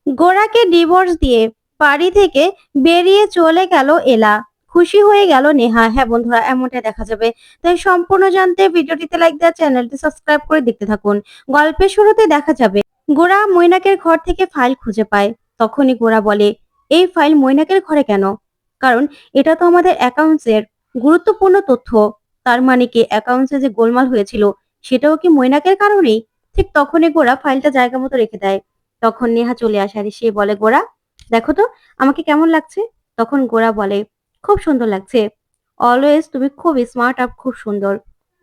গোরাকে divorce দিয়ে বাড়ি থেকে বেরিয়ে চলে গেল এলা। খুশি হয়ে গেল নেহা। হ্যাঁ বন্ধুরা, এমনটাই দেখা যাবে। তাই সম্পূর্ণ জানতে ভিডিওটিতে লাইক দেওয়া, চ্যানেলটি সাবস্ক্রাইব করে দেখতে থাকুন। গল্পের শুরুতে দেখা যাবে গোরা মৈনাকের ঘর থেকে ফাইল খুঁজে পায়। তখনই গোরা বলে, এই ফাইল মৈনাকের ঘরে কেন? কারণ এটা তো আমাদের অ্যাকাউন্টসের গুরুত্বপূর্ণ তথ্য। তার মানে কি অ্যাকাউন্টসে যে গোলমাল হয়েছিল সেটাও কি মৈনাকের কারণেই? ঠিক তখনই গোরা ফাইলটা জায়গা মতো রেখে দেয়। তখন নেহা চলে আসে আর সে বলে, গোরা দেখো তো আমাকে কেমন লাগছে? তখন গোরা বলে, খুব সুন্দর লাগছে। অলওয়েজ তুমি খুব স্মার্ট আর খুব সুন্দর।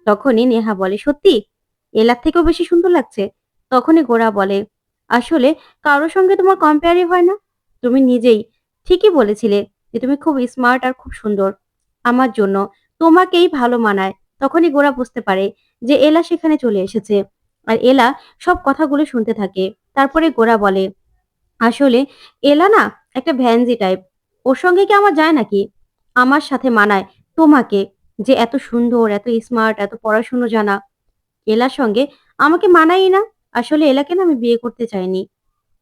তখনই নেহা বলে, সত্যি? এলার থেকেও বেশি সুন্দর লাগছে? তখনই গোরা বলে, আসলে কারোর সঙ্গে তোমার কম্পেয়ারই হয় না। তুমি নিজেই ঠিকই বলেছিলে যে তুমি খুব স্মার্ট আর খুব সুন্দর। আমার জন্য তোমাকেই ভালো মানায়। তখনই গোরা বুঝতে পারে যে এলা সেখানে চলে এসেছে। আর এলা সব কথাগুলো শুনতে থাকে। তারপরে গোরা বলে, আসলে এলা না একটা ভ্যানজি টাইপ। ওর সঙ্গে কি আমার যায় নাকি? আমার সাথে মানায় তোমাকে, যে এত সুন্দর, এত স্মার্ট, এত পড়াশুনো জানা। এলার সঙ্গে আমাকে মানায়ই না। আসলে এলাকে না আমি বিয়ে করতে চাইনি।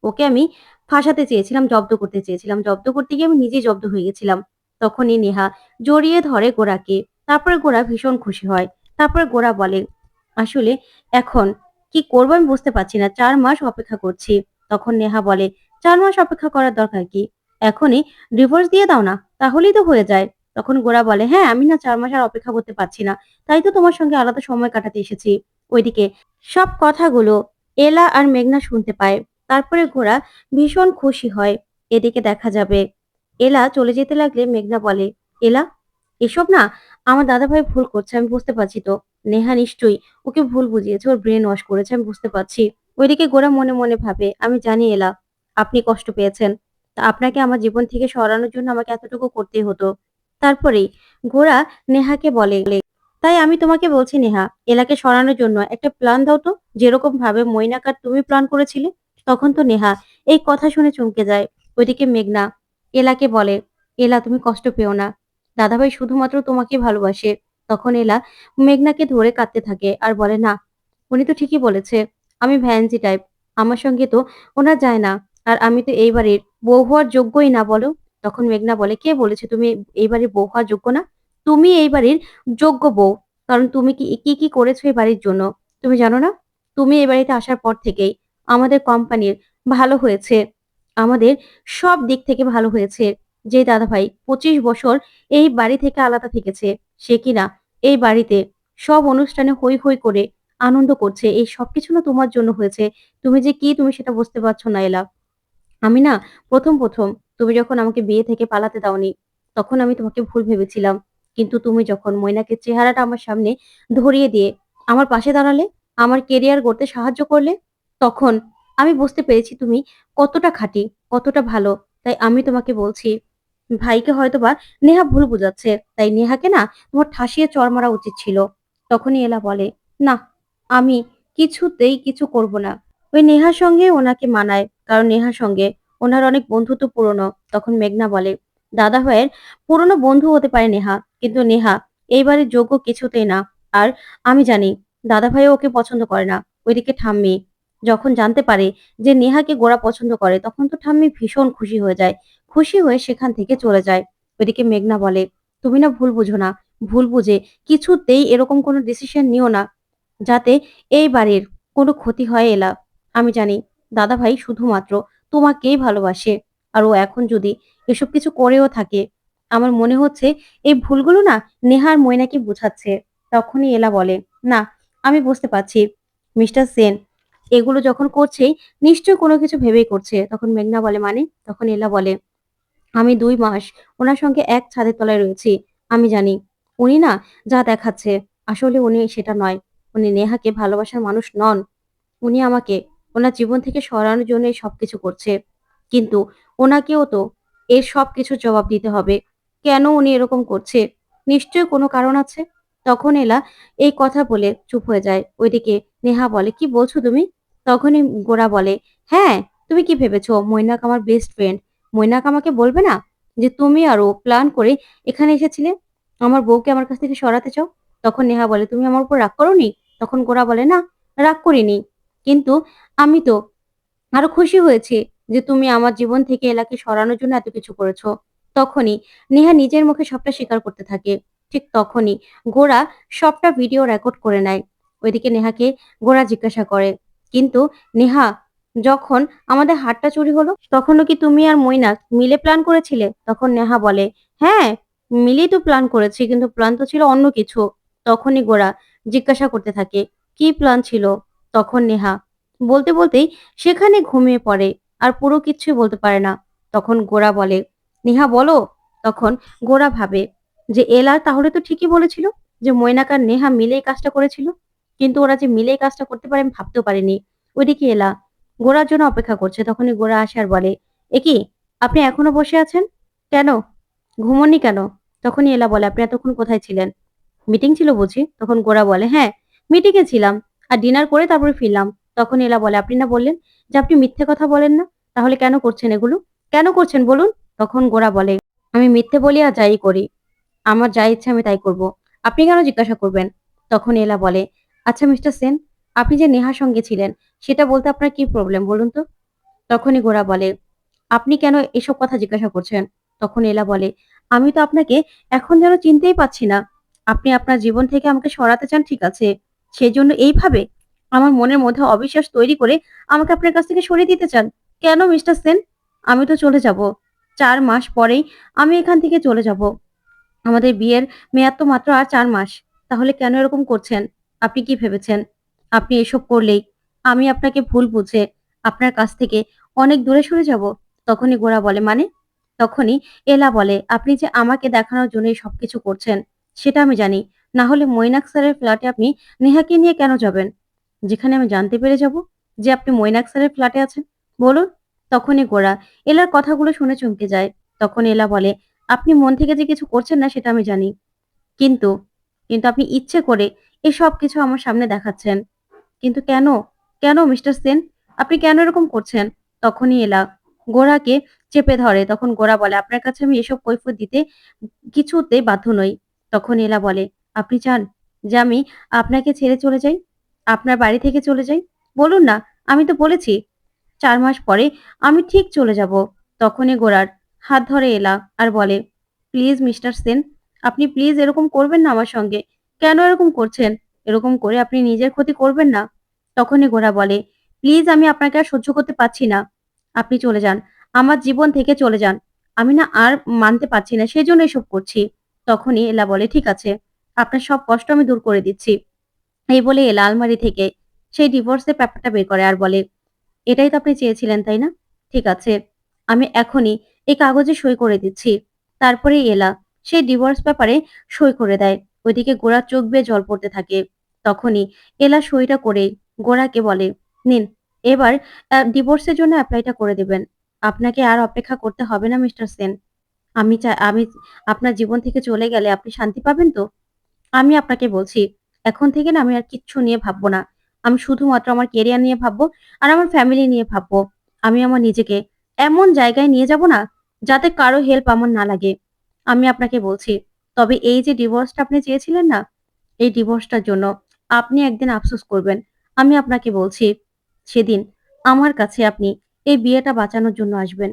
ওকে আমি ফাঁসাতে চেয়েছিলাম, জব্দ করতে চেয়েছিলাম। জব্দ করতে গিয়ে আমি নিজেই জব্দ হয়ে গেছিলাম। তখনই নেহা জড়িয়ে ধরে গোরাকে। তারপরে গোরা ভীষণ খুশি হয়। তারপরে গোরা বলে, আসলে এখন কি করবো আমি বুঝতে পারছি না। ৪ মাস অপেক্ষা করছি। তখন নেহা বলে, ৪ মাস অপেক্ষা করার দরকার কি? এখনই ডিভোর্স দিয়ে দাও না, তাহলেই তো হয়ে যায়। তখন গোরা বলে, হ্যাঁ আমি না ৪ মাস আর অপেক্ষা করতে পারছি না। তাই তো তোমার সঙ্গে আলাদা সময় কাটাতে এসেছি। ওইদিকে সব কথাগুলো এলা আর মেঘনা শুনতে পায়। তারপরে গোরা ভীষণ খুশি হয়। এদিকে দেখা যাবে এলা চলে যেতে লাগলে মেঘনা বলে, এলা এসব না আমার দাদাভাই ভুল করছে, আমি বুঝতে পারছি তো। নেহা নিশ্চয়ই ওকে ভুল বুঝিয়েছে, ওর ব্রেন ওয়াশ করেছে, আমি বুঝতে পারছি। ওইদিকে গোরা মনে মনে ভাবে, আমি জানি এলা আপনি কষ্ট পেয়েছেন। তা আপনাকে আমার জীবন থেকে সরানোর জন্য আমাকে এতটুকু করতেই হতো। তারপরেই গোরা নেহাকে বলে, তাই আমি তোমাকে বলছি নেহা, এলাকে সরানোর জন্য একটা প্ল্যান দাও তো, যেরকম ভাবে মৈনাক আর তুমি প্ল্যান করেছিলে। তখন তো নেহা এই কথা শুনে চমকে যায়। ওইদিকে মেঘনা এলাকে বলে, এলা তুমি কষ্ট পেও না, দাদাভাই শুধুমাত্র তোমাকে ভালোবাসে। তখন এলা মেঘনাকে ধরে কাঁদতে থাকে আর বলে, না উনি তো ঠিকই বলেছে, আমি ভ্যানজি টাইপ, আমার সঙ্গে তো ওনার যায় না। আর আমি তো এই বাড়ির বউ হওয়ার যোগ্যই না বলো। তখন মেঘনা বলে, কে বলেছে তুমি এই বাড়ির বউ হওয়ার যোগ্য না? তুমি এই বাড়ির যোগ্য বউ। কারণ তুমি কি কি কি করেছো এই বাড়ির জন্য তুমি জানো না? তুমি এই বাড়িতে আসার পর থেকেই আমাদের কোম্পানির ভালো হয়েছে, আমাদের সব দিক থেকে ভালো হয়েছে। যে দাদাভাই 25 বছর এই বাড়ি থেকে আলাদা থেকেছে, সে কিনা এই বাড়িতে সব অনুষ্ঠানে হৈ হৈ করে আনন্দ করছে। এই সবকিছু না তোমার জন্য হয়েছে। তুমি যে কি তুমি সেটা বুঝতে পারছো না এলা। আমি না ১ম তুমি যখন আমাকে বিয়ে থেকে পালাতে দাওনি, তখন আমি তোমাকে ভুল ভেবেছিলাম। কিন্তু তুমি যখন মইনাকের চেহারাটা আমার সামনে ধরিয়ে দিয়ে আমার পাশে দাঁড়ালে, আমার কেরিয়ার গড়তে সাহায্য করলে, তখন আমি বুঝতে পেরেছি তুমি কতটা খাঁটি, কতটা ভালো। তাই আমি তোমাকে বলছি, ভাইকে হয়তোবা নেহা ভুল বুঝাচ্ছে। তাই নেহাকে না তোমার ঠাসিয়ে চড় মারা উচিত ছিল। তখনই এলা বলে, না আমি কিছুতেই কিছু করব না। ওই নেহার সঙ্গে ওনাকে মানায়। কারণ নেহার সঙ্গে ওনার অনেক বন্ধুত্ব পুরনো। তখন মেঘনা বলে, দাদা ভাইয়ের পুরনো বন্ধু হতে পারে নেহা, কিন্তু নেহা এই বাড়ির যোগ্য কিছুতেই না। আর আমি জানি দাদা ভাইও ওকে পছন্দ করে না। ওইদিকে ঠাম্মি যখন জানতে পারে যে নেহাকে গোরা পছন্দ করে, তখন তো ঠাম্মি ভীষণ খুশি হয়ে যায়। খুশি হয়ে সেখান থেকে চলে যায়। ওইদিকে মেঘনা বলে, তুমি না ভুল বুঝো না। ভুল বুঝে কিছুতেই এরকম কোনো ডিসিশন নিও না যাতে এই বাড়ির কোনো ক্ষতি হয় এলা। আমি জানি দাদাভাই শুধুমাত্র তোমাকেই ভালোবাসে। আর ও এখন যদি এসব কিছু করেও থাকে, আমার মনে হচ্ছে এই ভুলগুলো না নেহার ময়নাকে বুঝাচ্ছে। তখনই এলা বলে, না আমি বুঝতে পারছি মিস্টার সেন এগুলো যখন করছেই নিশ্চয়ই কোনো কিছু ভেবেই করছে। তখন মেঘনা বলে, মানে? তখন এলা বলে, আমি ২ মাস উনার সঙ্গে এক ছাদের তলায় রয়েছি। আমি জানি উনি না যা দেখাচ্ছে আসলে উনি সেটা নয়। উনি নেহাকে ভালোবাসার মানুষ নন। উনি আমাকে ওনার জীবন থেকে সরানোর জন্য এই সবকিছু করছে। কিন্তু ওনাকেও তো এর সবকিছুর জবাব দিতে হবে। কেন উনি এরকম করছে? নিশ্চয়ই কোনো কারণ আছে। তখন এলা এই কথা বলে চুপ হয়ে যায়। ওইদিকে নেহা বলে, কি বলছো তুমি? তখনই গোরা বলে, হ্যাঁ, তুমি কি ভেবেছো মৈনাক আমার বেস্ট ফ্রেন্ড? মৈনাক আমাকে বলবে না যে তুমি আরো প্ল্যান করে এখানে এসেছিলে? আমার বউকে আমার কাছ থেকে সরাতে চাও? তখন নেহা বলে, তুমি আমার উপর রাগ করোনি? তখন গোরা বলে, না রাগ করিনি। কিন্তু আমি তো আরো খুশি হয়েছি যে তুমি আমার জীবন থেকে এলাকে সরানোর জন্য এত কিছু করেছো। তখনই নেহা নিজের মুখে সবটা স্বীকার করতে থাকে। ঠিক তখনই গোরা সবটা ভিডিও রেকর্ড করে নেয়। ওইদিকে নেহাকে গোরা জিজ্ঞাসা করে, কিন্তু নেহা, যখন আমাদের হারটা চুরি হলো তখনও কি তুমি আর মৈনাক মিলে প্ল্যান করেছিলে? তখন নেহা বলে, হ্যাঁ, মিলেই তো প্ল্যান করেছি, কিন্তু প্ল্যান তো ছিল অন্য কিছু। তখনই গোরা জিজ্ঞাসা করতে থাকে, কি প্ল্যান ছিল? তখন নেহা বলতে বলতেই সেখানে ঘুমিয়ে পড়ে আর পুরো কিচ্ছুই বলতে পারে না। তখন গোরা বলে, নেহা বলো। তখন গোরা ভাবে যে এলা তাহলে তো ঠিকই বলেছিল যে মৈনাক আর নেহা মিলেই কাজটা করেছিল, কিন্তু ওরা যে মিলেই কাজটা করতে পারে আমি ভাবতেও পারিনি। ওইদিকে এলা গোরার জন্য অপেক্ষা করছে। তখনই গোরা আসে আর বলে, এ কি, আপনি এখনো বসে আছেন কেন? ঘুমোননি কেন? তখনই এলা বলে, আপনি এতক্ষণ কোথায় ছিলেন? মিটিং ছিল বুঝি? তখন গোরা বলে, হ্যাঁ, মিটিং এ ছিলাম আর ডিনার করে তারপরে ফিরলাম। তখন এলা বলে, আপনি না বললেন যে আপনি মিথ্যে কথা বলেন না? তাহলে কেন করছেন এগুলো? কেন করছেন বলুন? তখন গোরা বলে, আমি মিথ্যে বলি আর যাই করি, আমার যা ইচ্ছা আমি তাই করব। আপনি কেন জিজ্ঞাসা করবেন? তখন এলা বলে, আচ্ছা মিস্টার সেন, আপনি যে নেহার সঙ্গে ছিলেন সেটা বলতে আপনার কি প্রবলেম বলুন তো? তখনই গোরা বলে, আপনি কেন এসব কথা জিজ্ঞাসা করছেন? তখন এলা বলে, আমি তো আপনাকে এখন যেন চিনতেই পাচ্ছি না। আপনি আপনার জীবন থেকে আমাকে সরাতে চান, ঠিক আছে, সেই জন্য এইভাবে আমার মনের মধ্যে অবিশ্বাস তৈরি করে আমাকে আপনার কাছ থেকে সরিয়ে দিতে চান? কেন মিস্টার সেন? আমি তো চলে যাব, 4 মাস পরেই আমি এখান থেকে চলে যাব। আমাদের বিয়ের মেয়াদ তো মাত্র আর 4 মাস। তাহলে কেন এরকম করছেন? আপনি কি ভেবেছেন আপনি এসব করলেই আমি আপনাকে ভুল বুঝে আপনার কাছ থেকে অনেক দূরে সরে যাব? তখনই গোরা বলে, মানে? তখনই এলা বলে, আপনি যে আমাকে দেখানোর জন্যই সবকিছু করছেন সেটা আমি জানি। না হলে মৈনাক স্যারের ফ্ল্যাটে আপনি নেহাকে নিয়ে কেন যাবেন? যেখানে আমি জানতে পেরে যাব যে আপনি মৈনাক স্যারের ফ্ল্যাটে আছেন? বলুন। তখনই গোরা এলার কথাগুলো শুনে চমকে যায়। তখন এলা বলে, আপনি মন থেকে যে কিছু করছেন না সেটা আমি জানি। কিন্তু কিন্তু আপনি ইচ্ছে করে এসব কিছু আমার সামনে দেখাচ্ছেন। কিন্তু কেন? কেন মিস্টার সেন? আপনি কেন এরকম করছেন? তখনই এলা গোরাকে চেপে ধরে। তখন গোরা বলে, আপনার কাছে আমি এসব কৈফিয়ত দিতে কিছুতেই বাধ্য নই। তখন এলা বলে, আপনি চান যে আমি আপনাকে ছেড়ে চলে যাই? আপনার বাড়ি থেকে চলে যাই? বলুন না, আমি তো বলেছি ৪ মাস পরে আমি ঠিক চলে যাব। তখনই গোরার হাত ধরে এলা আর বলে, প্লিজ মিস্টার সেন, আপনি প্লিজ এরকম করবেন না আমার সঙ্গে। কেন এরকম করছেন? এরকম করে আপনি নিজের ক্ষতি করবেন না। তখনই গোরা বলে, প্লিজ আমি আপনাকে আর সহ্য করতে পারছি না। আপনি চলে যান। আমার জীবন থেকে চলে যান। আমি না আর মানতে পারছি না, সেজন্য এসব করছি। তখনই এলা বলে, ঠিক আছে, আপনার সব কষ্ট আমি দূর করে দিচ্ছি। এই বলে এলা আলমারি থেকে সেই ডিভোর্সের পেপারটা বের করে আর বলে, এটাই তো আপনি চেয়েছিলেন, তাই না? ঠিক আছে, আমি এখনই এই কাগজে সই করে দিচ্ছি। তারপরেই এলা সেই ডিভোর্স পেপারে সই করে দেয়। ওইদিকে গোরার চোখ বেয়ে জল পড়তে থাকে। তখনই এলা সইটা করে গোরাকে বলে, নিন, এবার ডিভোর্সের জন্য এপ্লাইটা করে দিবেন। আপনাকে আর অপেক্ষা করতে হবে না মিস্টার সেন। আমি আপনার জীবন থেকে চলে গেলে আপনি শান্তি পাবেন তো? আমি আপনাকে বলছি, এখন থেকে না আমি আর কিচ্ছু নিয়ে ভাববো না। আমি শুধুমাত্র আমার কেরিয়ার নিয়ে ভাববো আর আমার ফ্যামিলি নিয়ে ভাববো। আমি আমার নিজেকে এমন জায়গায় নিয়ে যাব না, যাতে কারো হেল্প আমার না লাগে। আমি আপনাকে বলছি। তবে এই যে ডিভোর্সটা আপনি চেয়েছিলেন না? এই ডিভোর্সটার জন্য আপনি একদিন আফসোস করবেন। আমি আপনাকে বলছি, সেদিন আমার কাছে আপনি এই বিয়েটা বাঁচানোর জন্য আসবেন।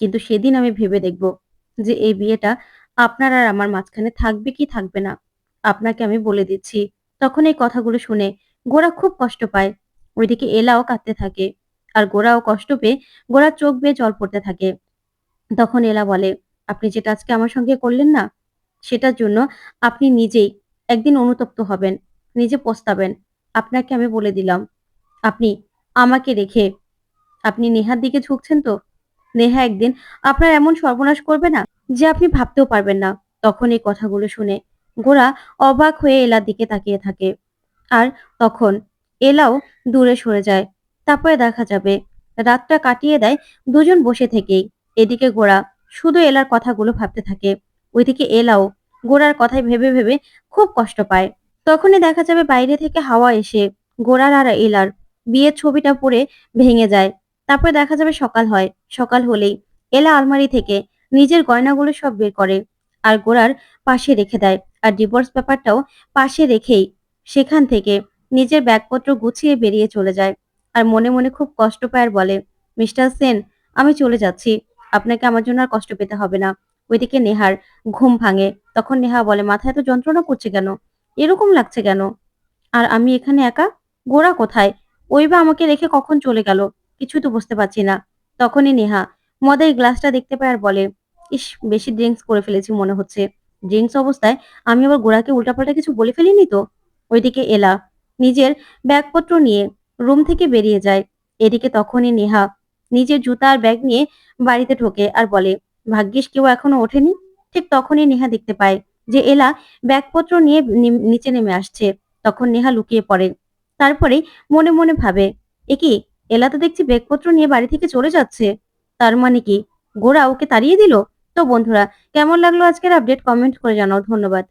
কিন্তু সেদিন আমি ভেবে দেখব যে এই বিয়েটা আপনার আর আমার মাঝখানে থাকবে কি থাকবে না। আপনাকে আমি বলে দিচ্ছি। তখন এই কথাগুলো শুনে গোরা খুব কষ্ট পায়। ওইদিকে এলাও কাঁদতে থাকে। আর গোরাও কষ্ট পেয়ে গোরার চোখ বেয়ে জল পড়তে থাকে। তখন এলা বলে, আপনি যেটা আজকে আমার সঙ্গে করলেন না, সেটার জন্য আপনি নিজেই একদিন অনুতপ্ত হবেন, নিজে পস্তাবেন। আপনাকে আমি বলে দিলাম, আপনি আমাকে রেখে আপনি নেহার দিকে ঝুঁকছেন তো? নেহা একদিন আপনার এমন সর্বনাশ করবে না যে আপনি ভাবতেও পারবেন না। তখন এই কথাগুলো শুনে গোরা অবাক হয়ে এলার দিকে তাকিয়ে থাকে। আর তখন এলাও দূরে সরে যায়। তারপরে দেখা যাবে রাতটা কাটিয়ে দেয় দুজন বসে থেকেই। এদিকে গোরা শুধু এলার কথাগুলো ভাবতে থাকে। ওইদিকে এলাও গোরার কথাই ভেবে ভেবে খুব কষ্ট পায়। তখনই দেখা যাবে বাইরে থেকে হাওয়া এসে গোরার আর এলার বিয়ের ছবিটা পড়ে ভেঙে যায়। তারপরে দেখা যাবে সকাল হয়। সকাল হলেই এলা আলমারি থেকে নিজের গয়নাগুলো সব বের করে আর গোরার পাশে রেখে দেয়। আর ডিভোর্স পেপারটাও পাশে রেখেই সেখান থেকে নিজের ব্যাগপত্র গুছিয়ে বেরিয়ে চলে যায়। আর মনে মনে খুব কষ্ট পায় আর বলে, মিস্টার সেন, আমি চলে যাচ্ছি। আপনাকে আমার জন্য আর কষ্ট পেতে হবে না। ওইদিকে নেহার ঘুম ভাঙে। তখন নেহা বলে, মাথায় এত যন্ত্রণা করছে কেন? এরকম লাগছে কেন? আর আমি এখানে একা? গোরা কোথায়? ওই বা আমাকে রেখে কখন চলে গেল? কিছুই তো বুঝতে পারছি না। তখনই নেহা মদের গ্লাসটা দেখতে পায় আর বলে, ইস! বেশি ড্রিংকস করে ফেলেছি মনে হচ্ছে। ড্রিংকস অবস্থায় আমি আবার গোরাকে উল্টাপাল্টা কিছু বলে ফেলিনি তো? ওইদিকে এলা নিজের ব্যাগপত্র নিয়ে রুম থেকে বেরিয়ে যায়। এদিকে তখনই নেহা নিজের জুতা আর ব্যাগ নিয়ে বাড়িতে ঢোকে আর বলে, ভাগ্যিস কেউ এখনো ওঠেনি। ঠিক তখনই নেহা দেখতে পায় যে এলা ব্যাগপত্র নিয়ে নিচে নেমে আসছে। তখন নেহা লুকিয়ে পড়ে। তারপরে মনে মনে ভাবে, এ কি, এলা তো দেখছি ব্যাগপত্র নিয়ে বাড়ি থেকে চলে যাচ্ছে। তার মানে কি গোরা ওকে তাড়িয়ে দিল? তো বন্ধুরা, কেমন লাগলো আজকের আপডেট কমেন্ট করে জানাও। ধন্যবাদ।